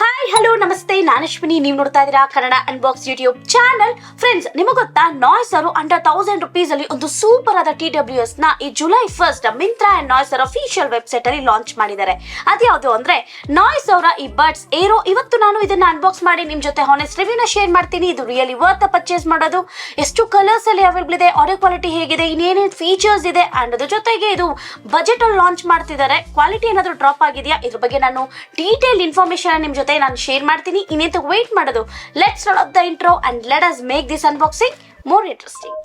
Hi hello ನಮಸ್ತೆ, ನಾನು ಅಶ್ವಿನಿ. ನೀವು ನೋಡ್ತಾ ಇದ್ದೀರಾ Kannada unbox YouTube channel. Friends, ನಿಮಗೆ ಗೊತ್ತಾ, ನಾಯ್ಸ್ ಅವರು ಅಂಡರ್ 1000 rupees ಅಲ್ಲಿ ಒಂದು ಸೂಪರ್ ಆದ TWS ನ ಈ July 1st Myntra and noise ಅವರ ಅಫಿಷಿಯಲ್ ವೆಬ್ಸೈಟ್ ಅಲ್ಲಿ ಲಾಂಚ್ ಮಾಡಿದ್ದಾರೆ. ಅದ್ಯಾವುದು ಅಂದ್ರೆ ನಾಯ್ಸ್ ಅವರ ಈ ಬಡ್ಸ್ ಏರೋ. ಇವತ್ತು ನಾನು ಇದನ್ನ ಅನ್ಬಾಕ್ಸ್ ಮಾಡಿ ನಿಮ್ ಜೊತೆ ಹಾನೆಸ್ಟ್ ರಿವ್ಯೂನ ಶೇರ್ ಮಾಡ್ತೀನಿ. ಇದು ರಿಯಲಿ ವರ್ತ್ ಪರ್ಚೇಸ್ ಮಾಡೋದು. ಎಷ್ಟು ಕಲರ್ಸ್ ಅಲ್ಲಿ ಅವೈಲೇಬಲ್ ಇದೆ, ಆಡಿಯೋ ಕ್ವಾಲಿಟಿ ಹೇಗಿದೆ, ಇನ್ನೇನೇನು ಫೀಚರ್ಸ್ ಇದೆ, ಅಂಡ್ ಅದ್ರ ಜೊತೆಗೆ ಇದು ಬಜೆಟ್ ಅಲ್ಲಿ ಲಾಂಚ್ ಮಾಡ್ತಿದ್ದಾರೆ. ಕ್ವಾಲಿಟಿ ಏನಾದರೂ ಡ್ರಾಪ್ ಆಗಿದೆಯಾ, ಇದ್ರ ಬಗ್ಗೆ ನಾನು ಡೀಟೇಲ್ ಇನ್ಫಾರ್ಮೇಶನ್ ನಿಮ್ ಜೊತೆ ನಾನು ಶೇರ್ ಮಾಡ್ತೀನಿ. ಇನ್ನೇಂತ ವೇಟ್ ಮಾಡೋದು, let's start of the intro and let us make this unboxing more interesting.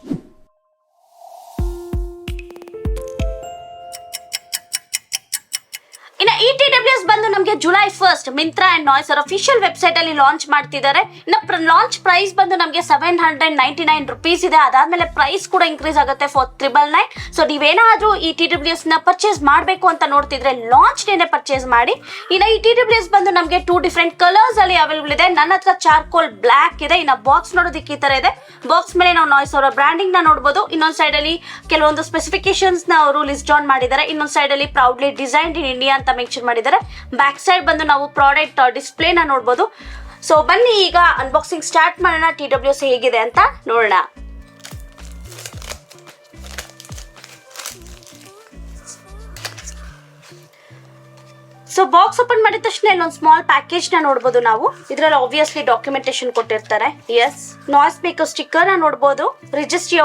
ಇನ್ನು ಈ TWS ಬಂದು ನಮಗೆ July 1st Myntra and noise ಅವರ ಅಫಿಷಿಯಲ್ ವೆಬ್ಸೈಟ್ ಅಲ್ಲಿ ಲಾಂಚ್ ಮಾಡ್ತಿದ್ದಾರೆ. ಇನ್ನು ಲಾಂಚ್ ಪ್ರೈಸ್ ಬಂದು ನಮಗೆ 799 rupees ಇದೆ. ಅದಾದ್ಮೇಲೆ ಪ್ರೈಸ್ ಕೂಡ ಇನ್ಕ್ರೀಸ್ ಆಗುತ್ತೆ ಫಾರ್ 999. ಸೊ ನೀವೇನಾದ್ರೂ ಈ TWS ನ ಪರ್ಚೇಸ್ ಮಾಡಬೇಕು ಅಂತ ನೋಡ್ತಿದ್ರೆ ಲಾಂಚ್ ಡೇನೆ ಪರ್ಚೇಸ್ ಮಾಡಿ. ಇನ್ನು ಈ TWS ಬಂದು ನಮಗೆ 2 ಡಿಫರೆಂಟ್ ಕಲರ್ಸ್ ಅಲ್ಲಿ ಅವೈಲೇಬಲ್ ಇದೆ. ನನ್ನ ಹತ್ರ ಚಾರ್ಕೋಲ್ ಬ್ಲಾಕ್ ಇದೆ. ಇನ್ನು ಬಾಕ್ಸ್ ನೋಡೋದಕ್ಕೆ ಈ ತರ ಇದೆ. ಬಾಕ್ಸ್ ಮೇಲೆ ನಾವು ನಾಯ್ಸ್ ಅವರ ಬ್ರಾಂಡಿಂಗ್ ನ ನೋಡಬಹುದು. ಇನ್ನೊಂದ್ ಸೈಡ್ ಅಲ್ಲಿ ಕೆಲವೊಂದು ಸ್ಪೆಸಿಫಿಕೇಶನ್ಸ್ ನ ಅವರು ಲಿಸ್ಟ್ ಡೌನ್ ಮಾಡಿದ್ದಾರೆ. ಇನ್ನೊಂದ್ ಸೈಡ್ ಅಲ್ಲಿ ಪ್ರೌಡ್ಲಿ ಡಿಸೈನ್ಡ್ ಇನ್ ಇಂಡಿಯಾ ಅಂತ ಮೆನ್ಷನ್ ಮಾಡಿದ್ದಾರೆ. ಬ್ಯಾಕ್ ಸೈಡ್ ಬಂದು ನಾವು ಪ್ರಾಡಕ್ಟ್ ಡಿಸ್ಪ್ಲೇ ನ ನೋಡಬಹುದು. ಸೊ ಬನ್ನಿ ಈಗ ಅನ್ಬಾಕ್ಸಿಂಗ್ ಸ್ಟಾರ್ಟ್ ಮಾಡೋಣ. TWS ಹೇಗಿದೆ ಅಂತ ನೋಡೋಣ. ಸೊ ಬಾಕ್ಸ್ ಓಪನ್ ಮಾಡಿದ ತಕ್ಷಣ ಇಲ್ಲೊಂದು ಸ್ಮಾಲ್ ಪ್ಯಾಕೇಜ್ ನ ನೋಡಬಹುದು. ನಾವು ಇದರಲ್ಲಿ ಆಬ್ವಿಯಸ್ಲಿ ಡಾಕ್ಯುಮೆಂಟೇಶನ್ ಕೊಟ್ಟಿರ್ತಾರೆ. ಎಸ್, ನಾಯ್ಸ್ ಮೇಕರ್ ಸ್ಟಿಕ್ಕರ್ ನ ನೋಡಬಹುದು. ರಿಜಿಸ್ಟ್ರಿ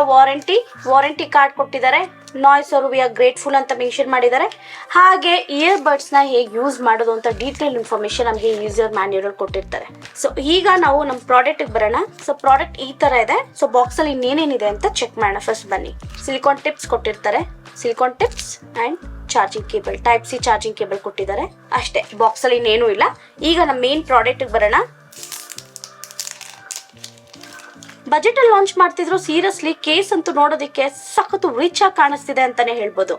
ವಾರಂಟಿ ಕಾರ್ಡ್ ಕೊಟ್ಟಿದ್ದಾರೆ. ನಾಯ್ಸ್ ಅವರು ವಿ ಆರ್ ಗ್ರೇಟ್ಫುಲ್ ಅಂತ ಮೆನ್ಷನ್ ಮಾಡಿದ್ದಾರೆ. ಹಾಗೆ ಇಯರ್ ಬಡ್ಸ್ ನ ಹೇಗೆ ಯೂಸ್ ಮಾಡೋದು ಅಂತ ಡೀಟೇಲ್ ಇನ್ಫಾರ್ಮೇಶನ್ ನಮಗೆ ಯೂಸರ್ ಮ್ಯಾನ್ಯುಯಲ್ ಕೊಟ್ಟಿರ್ತಾರೆ. ಸೊ ಈಗ ನಾವು ನಮ್ಮ ಪ್ರಾಡಕ್ಟ್ ಬರೋಣ. ಸೊ ಪ್ರಾಡಕ್ಟ್ ಈ ತರ ಇದೆ. ಸೊ ಬಾಕ್ಸ್ ಅಲ್ಲಿ ಇನ್ನೇನೇನಿದೆ ಅಂತ ಚೆಕ್ ಮಾಡೋಣ. ಫಸ್ಟ್ ಬನ್ನಿ, ಸಿಲಿಕಾನ್ ಟಿಪ್ಸ್ ಕೊಟ್ಟಿರ್ತಾರೆ. Silicon tips and charging cable, type C charging cable ಕೊಟ್ಟಿದ್ದಾರೆ. ಅಷ್ಟೇ, ಬಾಕ್ಸ್ ಅಲ್ಲಿ ಇನ್ನೇನು ಇಲ್ಲ. ಈಗ ನಮ್ಮ ಮೇನ್ ಪ್ರಾಡಕ್ಟ್ ಬರೋಣ. ಬಜೆಟ್ ಅಲ್ಲಿ ಲಾಂಚ್ ಮಾಡ್ತಿದ್ರು. ಸೀರಿಯಸ್ಲಿ ಕೇಸ್ ಅಂತೂ ನೋಡೋದಕ್ಕೆ ಸಖತ್ತು ರಿಚ್ ಆಗಿ ಕಾಣಿಸ್ತಿದೆ ಅಂತಾನೆ ಹೇಳ್ಬೋದು.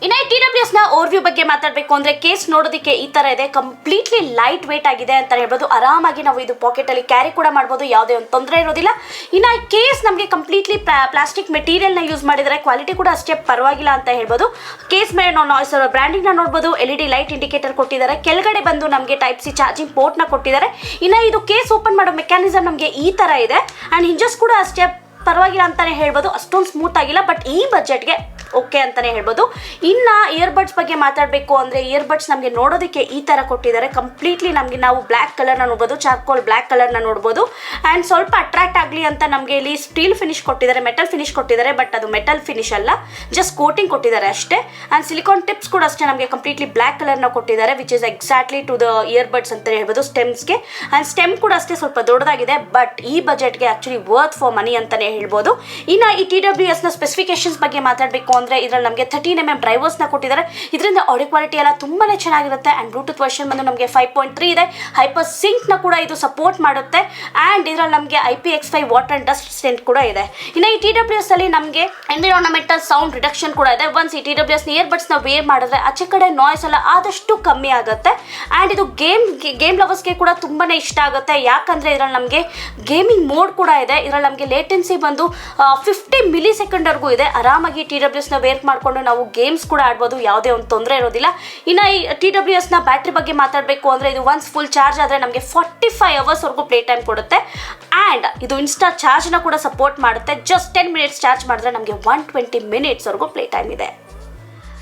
ಇನ್ನ TWS ನ ಓವರ್ವ್ಯೂ ಬಗ್ಗೆ ಮಾತಾಡಬೇಕು ಅಂದ್ರೆ, ಕೇಸ್ ನೋಡೋದಕ್ಕೆ ಈ ತರ ಇದೆ. ಕಂಪ್ಲೀಟ್ಲಿ ಲೈಟ್ ವೇಟ್ ಆಗಿದೆ ಅಂತ ಹೇಳ್ಬೋದು. ಆರಾಮಾಗಿ ನಾವು ಇದು ಪಾಕೆಟ್ ಅಲ್ಲಿ ಕ್ಯಾರಿ ಕೂಡ ಮಾಡಬಹುದು, ಯಾವುದೇ ಒಂದು ತೊಂದರೆ ಇರೋದಿಲ್ಲ. ಇನ್ನ ಕೇಸ್ ನಮಗೆ ಕಂಪ್ಲೀಟ್ಲಿ ಪ್ಲಾಸ್ಟಿಕ್ ಮೆಟೀರಿಯಲ್ ನ ಯೂಸ್ ಮಾಡಿದರೆ, ಕ್ವಾಲಿಟಿ ಕೂಡ ಅಷ್ಟೇ ಪರವಾಗಿಲ್ಲ ಅಂತ ಹೇಳ್ಬೋದು. ಕೇಸ್ ಮೇಲೆ ನಾವು ನಾಯ್ಸ್ ಅವರ ಬ್ರಾಂಡಿಂಗ್ ನ ನೋಡಬಹುದು. LED ಲೈಟ್ ಇಂಡಿಕೇಟರ್ ಕೊಟ್ಟಿದ್ದಾರೆ. ಕೆಳಗಡೆ ಬಂದು ನಮಗೆ ಟೈಪ್ ಸಿ ಚಾರ್ಜಿಂಗ್ ಪೋರ್ಟ್ ನ ಕೊಟ್ಟಿದ್ದಾರೆ. ಇನ್ನ ಇದು ಕೇಸ್ ಓಪನ್ ಮಾಡೋ ಮೆಕ್ಯಾನಿಸಮ್ ನಮಗೆ ಈ ತರ ಇದೆ. ಅಂಡ್ ಹಿಂಜಸ್ ಕೂಡ ಅಷ್ಟೇ ಪರವಾಗಿಲ್ಲ ಅಂತಾನೆ ಹೇಳ್ಬೋದು. ಅಷ್ಟೊಂದು ಸ್ಮೂತ್ ಆಗಿಲ್ಲ, ಬಟ್ ಈ ಬಜೆಟ್ಗೆ ಓಕೆ ಅಂತಾನೆ ಹೇಳ್ಬೋದು. ಇನ್ನ ಇಯರ್ಬಡ್ಸ್ ಬಗ್ಗೆ ಮಾತಾಡಬೇಕು ಅಂದ್ರೆ, ಇಯರ್ಬಡ್ಸ್ ನಮಗೆ ನೋಡೋದಕ್ಕೆ ಈ ತರ ಕೊಟ್ಟಿದ್ದಾರೆ. ಕಂಪ್ಲೀಟ್ಲಿ ನಮಗೆ ನಾವು ಬ್ಲ್ಯಾಕ್ ಕಲರ್ ನ ನೋಡಬಹುದು, ಚಾರ್ಕೋಲ್ ಬ್ಲ್ಯಾಕ್ ಕಲರ್ ನ ನೋಡಬಹುದು. ಅಂಡ್ ಸ್ವಲ್ಪ ಅಟ್ರಾಕ್ಟ್ ಆಗಲಿ ಅಂತ ನಮಗೆ ಇಲ್ಲಿ ಸ್ಟೀಲ್ ಫಿನಿಶ್ ಕೊಟ್ಟಿದ್ದಾರೆ, ಮೆಟಲ್ ಫಿನಿಶ್ ಕೊಟ್ಟಿದ್ದಾರೆ. ಬಟ್ ಅದು ಮೆಟಲ್ ಫಿನಿಶ್ ಅಲ್ಲ, ಜಸ್ಟ್ ಕೋಟಿಂಗ್ ಕೊಟ್ಟಿದ್ದಾರೆ ಅಷ್ಟೇ. ಅಂಡ್ ಸಿಲಿಕಾನ್ ಟಿಪ್ಸ್ ಕೂಡ ಅಷ್ಟೇ ನಮಗೆ ಕಂಪ್ಲೀಟ್ಲಿ ಬ್ಲ್ಯಾಕ್ ಕಲರ್ ನ ಕೊಟ್ಟಿದ್ದಾರೆ, which is exactly to the earbuds ಅಂತ ಹೇಳ್ಬೋದು, ಸ್ಟೆಮ್ಸ್ಗೆ. ಅಂಡ್ ಸ್ಟೆಮ್ ಕೂಡ ಅಷ್ಟೇ ಸ್ವಲ್ಪ ದೊಡ್ಡದಾಗಿದೆ, ಬಟ್ ಈ ಬಜೆಟ್ಗೆ ಆಕ್ಚುಲಿ ವರ್ತ್ ಫಾರ್ ಮನಿ ಅಂತಾನೆ ಹೇಳ್ಬೋದು. ಇನ್ನ ಈ TWS ನ ಸ್ಪೆಸಿಫಿಕೇಶನ್ಸ್ ಬಗ್ಗೆ ಮಾತಾಡಬೇಕು ಅಂದ್ರೆ, ಇದರಲ್ಲಿ ನಮಗೆ 13mm ಡ್ರೈವರ್ಸ್ ನ ಕೊಟ್ಟಿದ್ದಾರೆ. ಇದರಿಂದ ಆಡಿಯೋ ಕ್ವಾಲಿಟಿ ಎಲ್ಲ ತುಂಬಾನೇ ಚೆನ್ನಾಗಿರುತ್ತೆ. ಅಂಡ್ ಬ್ಲೂಟೂತ್ ವರ್ಷನ್ ಬಂದು ನಮಗೆ 5.3 ಇದೆ. ಹೈಪರ್ ಸಿಂಕ್ ನ ಕೂಡ ಇದು ಸಪೋರ್ಟ್ ಮಾಡುತ್ತೆ. ಅಂಡ್ ಇದರಲ್ಲಿ ನಮಗೆ IPX5 water and dust stent ಕೂಡ ಇದೆ. ಇನ್ನು ಈ TWS ಅಲ್ಲಿ ನಮಗೆ ಎನ್ವಿರಾನ್ಮೆಂಟಲ್ ಸೌಂಡ್ ರಿಡಕ್ಷನ್ ಕೂಡ ಇದೆ. ಒನ್ಸ್ ಈ TWS ಇಯರ್ ಬಡ್ಸ್ ನ ವೇರ್ ಮಾಡಿದ್ರೆ ಆಚೆ ಕಡೆ ನಾಯ್ಸ್ ಎಲ್ಲ ಆದಷ್ಟು ಕಮ್ಮಿ ಆಗುತ್ತೆ. ಅಂಡ್ ಇದು ಗೇಮ್ ಲವರ್ಸ್ಗೆ ಕೂಡ ತುಂಬಾನೇ ಇಷ್ಟ ಆಗುತ್ತೆ. ಯಾಕಂದ್ರೆ ಇದರಲ್ಲಿ ನಮಗೆ ಗೇಮಿಂಗ್ ಮೋಡ್ ಕೂಡ ಇದೆ. ಇದರಲ್ಲಿ ನಮಗೆ ಲೇಟೆನ್ಸಿ ಬಂದು 50 millisecond ವರೆಗೂ ಇದೆ. ಆರಾಮಾಗಿ TWS ನ ವೇರ್ ಮಾಡ್ಕೊಂಡು ನಾವು ಗೇಮ್ಸ್ ಕೂಡ ಆಡ್ಬೋದು, ಯಾವುದೇ ಒಂದು ತೊಂದರೆ ಇರೋದಿಲ್ಲ. ಇನ್ನು ಈ TWS ನ ಬ್ಯಾಟ್ರಿ ಬಗ್ಗೆ ಮಾತಾಡಬೇಕು ಅಂದ್ರೆ, ಇದು ಒನ್ಸ್ ಫುಲ್ ಚಾರ್ಜ್ ಆದ್ರೆ ನಮಗೆ 45 hours ವರೆಗೂ ಪ್ಲೇ ಟೈಮ್ ಕೊಡುತ್ತೆ. ಅಂಡ್ ಇದು ಇನ್ಸ್ಟಾ ಚಾರ್ಜ್ ನ ಕೂಡ ಸಪೋರ್ಟ್ ಮಾಡುತ್ತೆ. ಜಸ್ಟ್ 10 minutes ಚಾರ್ಜ್ ಮಾಡಿದ್ರೆ ನಮಗೆ 120 minutes ವರೆಗೂ ಪ್ಲೇ ಟೈಮ್ ಇದೆ.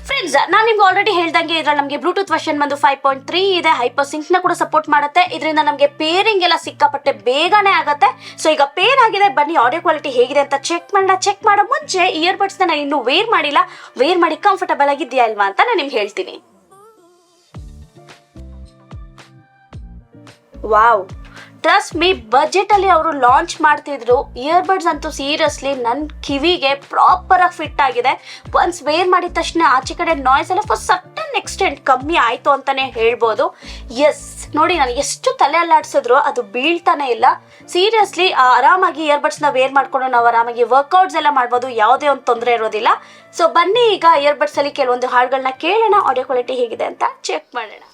ಫ್ರೆಂಡ್ಸ್, ನಾನು ನಿಮ್ಗೆ ಆಲ್ರೆಡಿ ಹೇಳ್ದಂಗೆ ಇದ್ರಲ್ಲಿ ನಮಗೆ ಬ್ಲೂಟೂತ್ ವರ್ಷನ್ ಬಂದು 5.3 ಇದೆ. ಹೈಪರ್ ಸಿಂಕ್ ನ ಕೂಡ ಸಪೋರ್ಟ್ ಮಾಡುತ್ತೆ. ಇದರಿಂದ ನಮಗೆ ಪೇರಿಂಗ್ ಎಲ್ಲ ಸಿಕ್ಕಾಪಟ್ಟೆ ಬೇಗನೆ ಆಗುತ್ತೆ. ಸೊ ಈಗ ಪೇರ್ ಆಗಿದೆ, ಬನ್ನಿ ಆಡಿಯೋ ಕ್ವಾಲಿಟಿ ಹೇಗಿದೆ ಅಂತ ಚೆಕ್ ಮಾಡೋಣ. ಚೆಕ್ ಮಾಡೋ ಮುಂಚೆ ಇಯರ್ಬಡ್ಸ್ ನಾನು ಇನ್ನೂ ವೇರ್ ಮಾಡಿಲ್ಲ. ವೇರ್ ಮಾಡಿ ಕಂಫರ್ಟಬಲ್ ಆಗಿದೆಯಾ ಇಲ್ವಾ ಅಂತ ನಾನು ನಿಮ್ಗೆ ಹೇಳ್ತೀನಿ. ವಾವ್, ಟ್ರಸ್ಟ್ ಮೀ, ಬಜೆಟ್ ಅಲ್ಲಿ ಅವರು ಲಾಂಚ್ ಮಾಡ್ತಿದ್ರು. ಇಯರ್ಬಡ್ಸ್ ಅಂತೂ ಸೀರಿಯಸ್ಲಿ ನನ್ನ ಕಿವಿಗೆ ಪ್ರಾಪರ್ ಆಗಿ ಫಿಟ್ ಆಗಿದೆ. ಒನ್ಸ್ ವೇರ್ ಮಾಡಿದ ತಕ್ಷಣ ಆಚೆ ಕಡೆ ನಾಯ್ಸ್ ಎಲ್ಲ ಫಾರ್ ಸರ್ಟನ್ ಎಕ್ಸ್ಟೆಂಟ್ ಕಮ್ಮಿ ಆಯ್ತು ಅಂತಾನೆ ಹೇಳ್ಬೋದು. ಎಸ್, ನೋಡಿ, ನಾನು ಎಷ್ಟು ತಲೆ ಅಲ್ಲಾಡ್ಸಿದ್ರು ಅದು ಬೀಳ್ತಾನೆ ಇಲ್ಲ. ಸೀರಿಯಸ್ಲಿ ಆರಾಮಾಗಿ ಇಯರ್ಬಡ್ಸ್ ನ ವೇರ್ ಮಾಡ್ಕೊಂಡು ನಾವು ಆರಾಮಾಗಿ ವರ್ಕ್ಔಟ್ಸ್ ಎಲ್ಲ ಮಾಡ್ಬೋದು, ಯಾವುದೇ ಒಂದು ತೊಂದರೆ ಇರೋದಿಲ್ಲ. ಸೊ ಬನ್ನಿ ಈಗ ಇಯರ್ಬಡ್ಸ್ ಅಲ್ಲಿ ಕೆಲವೊಂದು ಹಾಡುಗಳನ್ನ ಕೇಳೋಣ, ಆಡಿಯೋ ಕ್ವಾಲಿಟಿ ಹೇಗಿದೆ ಅಂತ ಚೆಕ್ ಮಾಡೋಣ.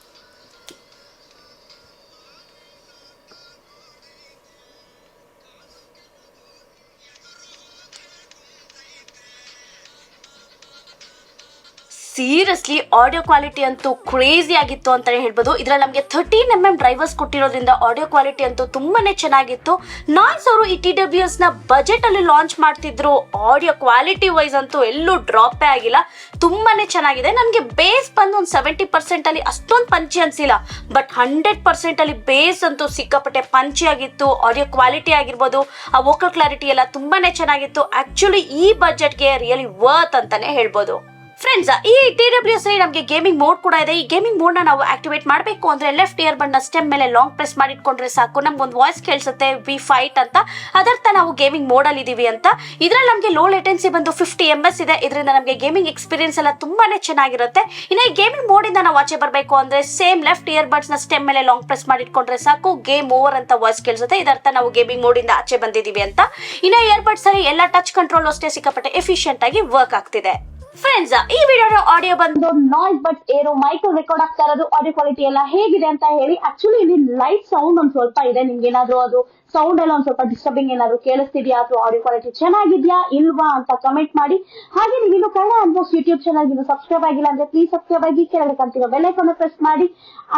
ಸೀರಿಯಸ್ಲಿ ಆಡಿಯೋ ಕ್ವಾಲಿಟಿ ಅಂತೂ ಕ್ರೇಜಿ ಆಗಿತ್ತು ಅಂತಾನೆ ಹೇಳ್ಬೋದು. ಇದ್ರಲ್ಲಿ ನಮಗೆ 13mm ಡ್ರೈವರ್ಸ್ ಕೊಟ್ಟಿರೋದ್ರಿಂದ ಆಡಿಯೋ ಕ್ವಾಲಿಟಿ ಅಂತೂ ತುಂಬಾನೇ ಚೆನ್ನಾಗಿತ್ತು. ನಾಯ್ಸ್ ಅವರು ಈ TWS ನ ಬಜೆಟ್ ಅಲ್ಲಿ ಲಾಂಚ್ ಮಾಡ್ತಿದ್ರು. ಆಡಿಯೋ ಕ್ವಾಲಿಟಿ ವೈಸ್ ಅಂತೂ ಎಲ್ಲೂ ಡ್ರಾಪೇ ಆಗಿಲ್ಲ, ತುಂಬಾನೇ ಚೆನ್ನಾಗಿದೆ. ನನಗೆ ಬೇಸ್ ಬಂದು ಒಂದು 70% ಅಲ್ಲಿ ಅಷ್ಟೊಂದು ಪಂಚಿ ಅನ್ಸಿಲ್ಲ, ಬಟ್ 100% ಅಲ್ಲಿ ಬೇಸ್ ಅಂತೂ ಸಿಕ್ಕಾಪಟ್ಟೆ ಪಂಚಿ ಆಗಿತ್ತು. ಆಡಿಯೋ ಕ್ವಾಲಿಟಿ ಆಗಿರ್ಬೋದು, ಆ ವೋಕಲ್ ಕ್ಲಾರಿಟಿ ಎಲ್ಲ ತುಂಬಾನೇ ಚೆನ್ನಾಗಿತ್ತು. ಆಕ್ಚುಲಿ ಈ ಬಜೆಟ್ಗೆ ರಿಯಲಿ ವರ್ತ್ ಅಂತಾನೆ ಹೇಳ್ಬೋದು. ಫ್ರೆಂಡ್ಸ್, ಈ TWS ಅಲ್ಲಿ ನಮಗೆ ಗೇಮಿಂಗ್ ಮೋಡ್ ಕೂಡ ಇದೆ. ಈ ಗೇಮಿಂಗ್ ಮೋಡ್ ನ ನಾವು ಆಕ್ಟಿವೇಟ್ ಮಾಡಬೇಕು ಅಂದ್ರೆ ಲೆಫ್ಟ್ ಇಯರ್ ಬಣ್ಣ ಸ್ಟೆಮ್ ಮೇಲೆ ಲಾಂಗ್ ಪ್ರೆಸ್ ಮಾಡಿಟ್ಕೊಂಡ್ರೆ ಸಾಕು. ನಮ್ಗೊಂದು ವಾಯ್ಸ್ ಕೇಳಿಸುತ್ತೆ, ವಿ ಫೈಟ್ ಅಂತ, ಅದರ್ಥ ನಾವು ಗೇಮಿಂಗ್ ಮೋಡ್ ಅಲ್ಲಿ ಇದೀವಿ ಅಂತ. ಇದ್ರಲ್ಲಿ ನಮಗೆ ಲೋ ಲೇಟೆನ್ಸಿ ಬಂದು 50 ms ಇದೆ. ಇದರಿಂದ ನಮಗೆ ಗೇಮಿಂಗ್ ಎಕ್ಸ್ಪೀರಿಯನ್ಸ್ ಎಲ್ಲ ತುಂಬಾನೇ ಚೆನ್ನಾಗಿರುತ್ತೆ. ಇನ್ನು ಈ ಗೇಮಿಂಗ್ ಮೋಡ್ ಇಂದ ನಾವು ಆಚೆ ಬರಬೇಕು ಅಂದ್ರೆ ಸೇಮ್ ಲೆಫ್ಟ್ ಇಯರ್ ಬಡ್ಸ್ ನ ಸ್ಟೆಮ್ ಮೇಲೆ ಲಾಂಗ್ ಪ್ರೆಸ್ ಮಾಡಿಟ್ಕೊಂಡ್ರೆ ಸಾಕು, ಗೇಮ್ ಓವರ್ ಅಂತ ವಾಯ್ಸ್ ಕೇಳಿಸುತ್ತೆ. ಇದರ್ಥ ನಾವು ಗೇಮಿಂಗ್ ಮೋಡ್ ಇಂದ ಆಚೆ ಬಂದಿದೀವಿ ಅಂತ. ಇನ್ನು ಇಯರ್ ಬಡ್ಸ್ ಅಲ್ಲಿ ಎಲ್ಲ ಟಚ್ ಕಂಟ್ರೋಲ್ ಅಷ್ಟೇ ಸಿಕ್ಕಾಪಟ್ಟೆ ಎಫಿಷಿಯಂಟ್ ಆಗಿ ವರ್ಕ್ ಆಗ್ತಿದೆ. ಫ್ರೆಂಡ್ಸ್, ಈ ವಿಡಿಯೋದ ಆಡಿಯೋ ಬಂದು Noise buds Aero mic record ಆಗ್ತಾ ಇರೋದು. ಆಡಿಯೋ ಕ್ವಾಲಿಟಿ ಎಲ್ಲ ಹೇಗಿದೆ ಅಂತ ಹೇಳಿ. ಆಕ್ಚುಲಿ ಇಲ್ಲಿ ಲೈಟ್ ಸೌಂಡ್ ಒಂದ್ ಸ್ವಲ್ಪ ಇದೆ. ನಿಮ್ಗೆ ಏನಾದ್ರು ಅದು ಸೌಂಡ್ ಎಲ್ಲ ಒಂದ್ ಸ್ವಲ್ಪ ಡಿಸ್ಟರ್ಬಿಂಗ್ ಏನಾದ್ರು ಕೇಳಿಸ್ತಿದ್ಯಾ ಅಥವಾ ಆಡಿಯೋ ಕ್ವಾಲಿಟಿ ಚೆನ್ನಾಗಿದ್ಯಾ ಇಲ್ವಾ ಅಂತ ಕಮೆಂಟ್ ಮಾಡಿ. ಹಾಗೆ ನೀವು ಕನ್ನಡ ಅನ್ಬಾಕ್ಸ್ ಯೂಟ್ಯೂಬ್ ಚಾನಲ್ ಇನ್ನು ಸಬ್ಸ್ಕ್ರೈಬ್ ಆಗಿಲ್ಲ ಅಂದ್ರೆ ಪ್ಲೀಸ್ ಸಬ್ಸ್ಕ್ರೈಬ್ ಆಗಿ, ಕೆಳಗಡೆ ಕಾಣ್ತಿರೋ ಬೆಲ್ ಐಕಾನ್ ಪ್ರೆಸ್ ಮಾಡಿ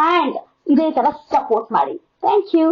ಅಂಡ್ ಇದೇ ತರ ಸಪೋರ್ಟ್ ಮಾಡಿ. Thank you.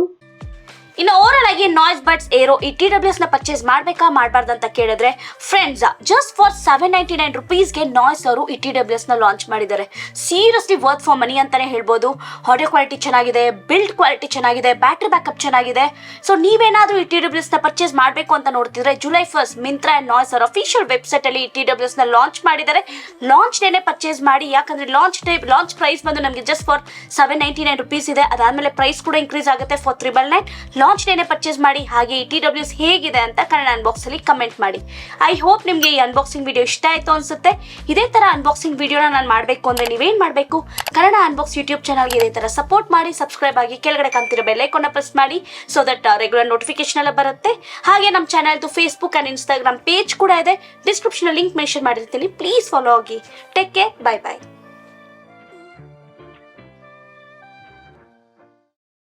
ಇನ್ನು ಓವರಾಲ್ ಆಗಿ ನಾಯ್ಸ್ ಬಡ್ಸ್ ಏರೋ ಈ TWS ನ ಪರ್ಚೇಸ್ ಮಾಡ್ಬೇಕಾ ಮಾಡಬಾರ್ದು ಅಂತ ಕೇಳಿದ್ರೆ, ಫ್ರೆಂಡ್ಸ್, ಜಸ್ಟ್ ಫಾರ್ 799 rupeesಗೆ ನಾಯ್ಸ್ ಅವರು ಈ TWS ನ ಲಾಂಚ್ ಮಾಡಿದ್ದಾರೆ. ಸೀರಿಯಸ್ಲಿ ವರ್ತ್ ಫಾರ್ ಮನಿ ಅಂತಾನೆ ಹೇಳ್ಬೋದು. ಆಡಿಯೋ ಕ್ವಾಲಿಟಿ ಚೆನ್ನಾಗಿದೆ, ಬಿಲ್ಡ್ ಕ್ವಾಲಿಟಿ ಚೆನ್ನಾಗಿದೆ, ಬ್ಯಾಟ್ರಿ ಬ್ಯಾಕಪ್ ಚೆನ್ನಾಗಿದೆ. ಸೊ ನೀವೇನಾದ್ರೂ ಈ TWS ನ ಪರ್ಚೇಸ್ ಮಾಡಬೇಕು ಅಂತ ನೋಡ್ತಿದ್ರೆ, ಜುಲೈ 1 ಮಿಂತ್ರಾ ಅಂಡ್ ನಾಯ್ಸ್ ಅವರ ಅಫಿಷಿಯಲ್ ವೆಬ್ಸೈಟ್ ಅಲ್ಲಿ ಈ TWS ನ ಲಾಂಚ್ ಮಾಡಿದ್ದಾರೆ. ಲಾಂಚ್ ಡೇನೆ ಪರ್ಚೇಸ್ ಮಾಡಿ, ಯಾಕಂದ್ರೆ ಲಾಂಚ್ ಪ್ರೈಸ್ ಬಂದು ನಮಗೆ ಜಸ್ಟ್ ಫಾರ್ 799 rupees ಇದೆ. ಅದಾದ್ಮೇಲೆ ಪ್ರೈಸ್ ಕೂಡ ಇನ್ಕ್ರೀಸ್ ಆಗುತ್ತೆ ಫಾರ್ 999. ಲಾಂಚ್ ಡೇನೆ ಪರ್ಚೇಸ್ ಮಾಡಿ. ಹಾಗೆ ಈ TWS ಹೇಗಿದೆ ಅಂತ ಕನ್ನಡ ಅನ್ಬಾಕ್ಸ್ ಅಲ್ಲಿ ಕಮೆಂಟ್ ಮಾಡಿ. ಐ ಹೋಪ್ ನಿಮ್ಗೆ ಈ ಅನ್ಬಾಕ್ಸಿಂಗ್ ವಿಡಿಯೋ ಇಷ್ಟ ಆಯ್ತು ಅನ್ಸುತ್ತೆ. ಇದೇ ತರ ಅನ್ಬಾಕ್ಸಿಂಗ್ ವಿಡಿಯೋನ ನಾನು ಮಾಡಬೇಕು ಅಂದ್ರೆ ನೀವೇನ್ ಮಾಡಬೇಕು, ಕನ್ನಡ ಅನ್ಬಾಕ್ಸ್ ಯೂಟ್ಯೂಬ್ ಚಾನಲ್ಗೆ ಇದೇ ತರ ಸಪೋರ್ಟ್ ಮಾಡಿ, ಸಬ್ಸ್ಕ್ರೈಬ್ ಆಗಿ, ಕೆಳಗಡೆ ಕಾಣ್ತಿರೋ ಬೆಲ್ ಐಕಾನ್ ಪ್ರೆಸ್ ಮಾಡಿ, ಸೊ ದಟ್ ರೆಗ್ಯುಲರ್ ನೋಟಿಫಿಕೇಶನ್ ಎಲ್ಲ ಬರುತ್ತೆ. ಹಾಗೆ ನಮ್ಮ ಚಾನಲ್ದು ಫೇಸ್ಬುಕ್ ಅಂಡ್ ಇನ್ಸ್ಟಾಗ್ರಾಮ್ ಪೇಜ್ ಕೂಡ ಇದೆ. ಡಿಸ್ಕ್ರಿಪ್ಷನ್ ಲಿಂಕ್ ಮೆನ್ಷನ್ ಮಾಡಿರ್ತೀನಿ, ಪ್ಲೀಸ್ ಫಾಲೋ ಆಗಿ. Take care, bye bye.